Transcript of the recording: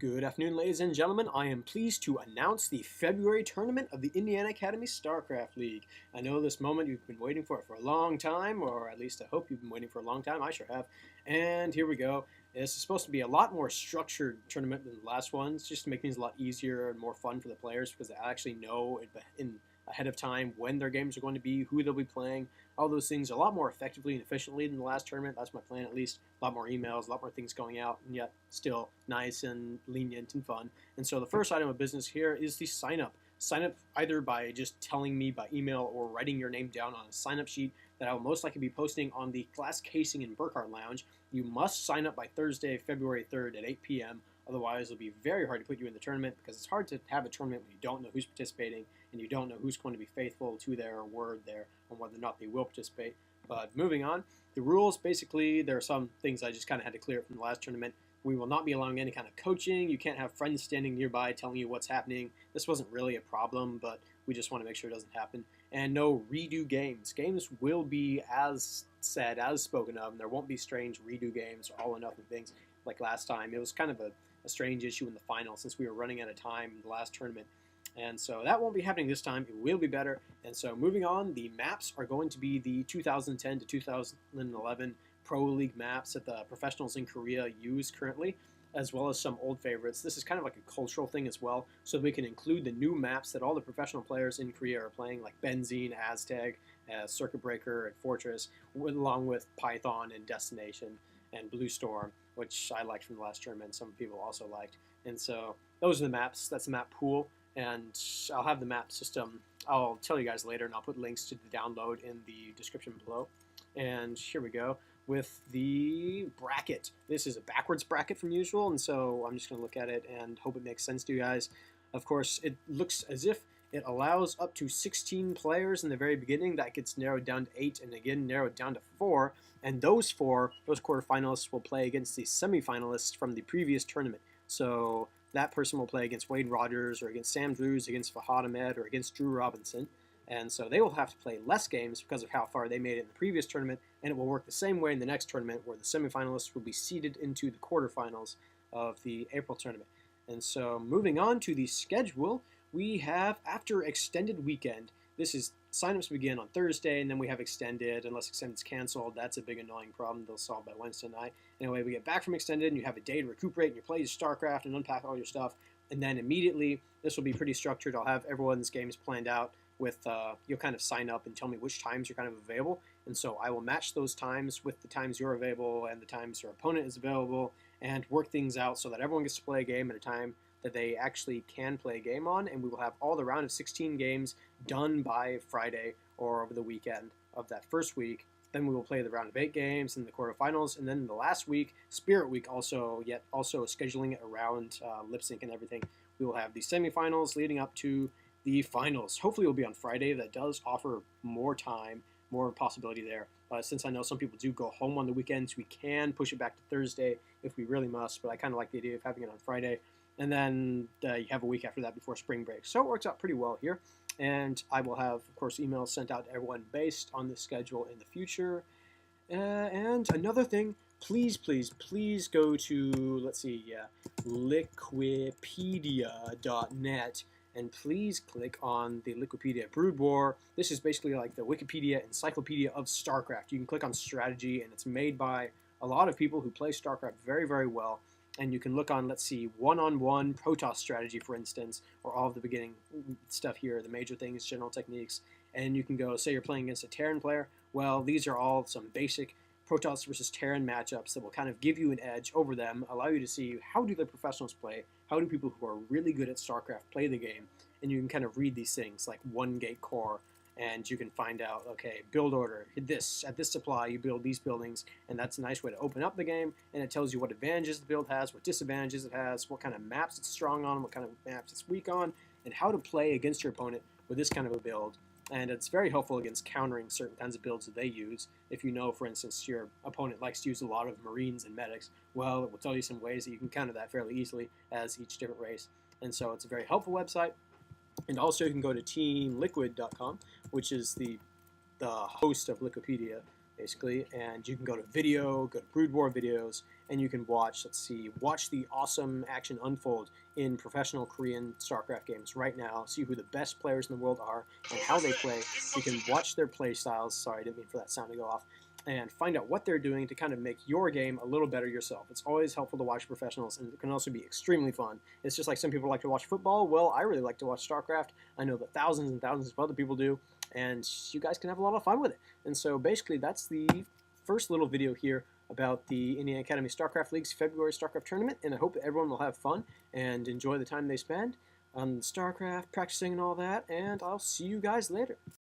Good afternoon, ladies and gentlemen. I am pleased to announce the February tournament of the Indiana Academy StarCraft League. I know this moment you've been waiting for it for a long time, or at least I hope you've been waiting for a long time. I sure have. And here we go. This is supposed to be a lot more structured tournament than the last ones, just to make things a lot easier and more fun for the players because they actually know ahead of time when their games are going to be, who they'll be playing, all those things a lot more effectively and efficiently than the last tournament. That's my plan, at least. A lot more emails, a lot more things going out, and yet still nice and lenient and fun. And so the first item of business here is the sign up. Sign up either by just telling me by email or writing your name down on a sign up sheet that I will most likely be posting on the Glass Casing in Burkhardt Lounge. You must sign up by Thursday, February 3rd at 8 p.m. Otherwise, it'll be very hard to put you in the tournament because it's hard to have a tournament when you don't know who's participating and you don't know who's going to be faithful to their word there on whether or not they will participate. But moving on, the rules, basically, there are some things I just kind of had to clear from the last tournament. We will not be allowing any kind of coaching. You can't have friends standing nearby telling you what's happening. This wasn't really a problem, but we just want to make sure it doesn't happen. And no redo games. Games will be as said, as spoken of, and there won't be strange redo games or all or nothing things like last time. It was kind of a strange issue in the final since we were running out of time in the last tournament. And so that won't be happening this time. It will be better. And so moving on, the maps are going to be the 2010 to 2011 Pro League maps that the professionals in Korea use currently, as well as some old favorites. This is kind of like a cultural thing as well, so we can include the new maps that all the professional players in Korea are playing, like Benzene, Aztec, Circuit Breaker, and Fortress, along with Python and Destination and Blue Storm, which I liked from the last tournament. Some people also liked. And so those are the maps. That's the map pool. And I'll have the map system. I'll tell you guys later, and I'll put links to the download in the description below. And here we go with the bracket. This is a backwards bracket from usual, and so I'm just going to look at it and hope it makes sense to you guys. Of course, it looks as if it allows up to 16 players in the very beginning. That gets narrowed down to 8 and again narrowed down to 4. And those quarterfinalists will play against the semifinalists from the previous tournament. So that person will play against Wade Rogers or against Sam Drews, against Fahad Ahmed, or against Drew Robinson. And so they will have to play less games because of how far they made it in the previous tournament, and it will work the same way in the next tournament where the semifinalists will be seeded into the quarterfinals of the April tournament. And so moving on to the schedule, we have after extended weekend. This is signups begin on Thursday, and then we have extended, unless extended's canceled. That's a big annoying problem they'll solve by Wednesday night. Anyway, we get back from extended, and you have a day to recuperate, and you play your StarCraft and unpack all your stuff. And then immediately, this will be pretty structured. I'll have everyone's games planned out with, you'll kind of sign up and tell me which times you're kind of available. And so I will match those times with the times you're available and the times your opponent is available and work things out so that everyone gets to play a game at a time that they actually can play a game on, and we will have all the round of 16 games done by Friday or over the weekend of that first week. Then we will play the round of 8 games in the quarterfinals, and then the last week, Spirit Week, also scheduling it around lip sync and everything. We will have the semifinals leading up to the finals. Hopefully it will be on Friday. That does offer more time, more possibility there. Since I know some people do go home on the weekends, we can push it back to Thursday if we really must, but I kind of like the idea of having it on Friday. And then you have a week after that before spring break. So it works out pretty well here. And I will have, of course, emails sent out to everyone based on this schedule in the future. And another thing, please go to, liquipedia.net. And please click on the Liquipedia Brood War. This is basically like the Wikipedia encyclopedia of StarCraft. You can click on strategy, and it's made by a lot of people who play StarCraft very, very well. And you can look on, one-on-one Protoss strategy, for instance, or all of the beginning stuff here, the major things, general techniques. And you can go, say you're playing against a Terran player. Well, these are all some basic Protoss versus Terran matchups that will kind of give you an edge over them, allow you to see how do the professionals play, how do people who are really good at StarCraft play the game, and you can kind of read these things like one gate core, and you can find out, okay, build order, at this supply, you build these buildings, and that's a nice way to open up the game, and it tells you what advantages the build has, what disadvantages it has, what kind of maps it's strong on, what kind of maps it's weak on, and how to play against your opponent with this kind of a build. And it's very helpful against countering certain kinds of builds that they use. If you know, for instance, your opponent likes to use a lot of Marines and Medics, well, it will tell you some ways that you can counter that fairly easily as each different race. And so it's a very helpful website. And also you can go to teamliquid.com, which is the host of Liquipedia. basically, and you can go to video, go to Brood War videos, and you can watch, watch the awesome action unfold in professional Korean StarCraft games right now, see who the best players in the world are and how they play. You can watch their play styles, sorry, I didn't mean for that sound to go off, and find out what they're doing to kind of make your game a little better yourself. It's always helpful to watch professionals, and it can also be extremely fun. It's just like some people like to watch football. Well, I really like to watch StarCraft. I know that thousands and thousands of other people do, and you guys can have a lot of fun with it. And so basically that's the first little video here about the Indiana Academy StarCraft League's February StarCraft tournament, and I hope that everyone will have fun and enjoy the time they spend on StarCraft, practicing and all that, and I'll see you guys later.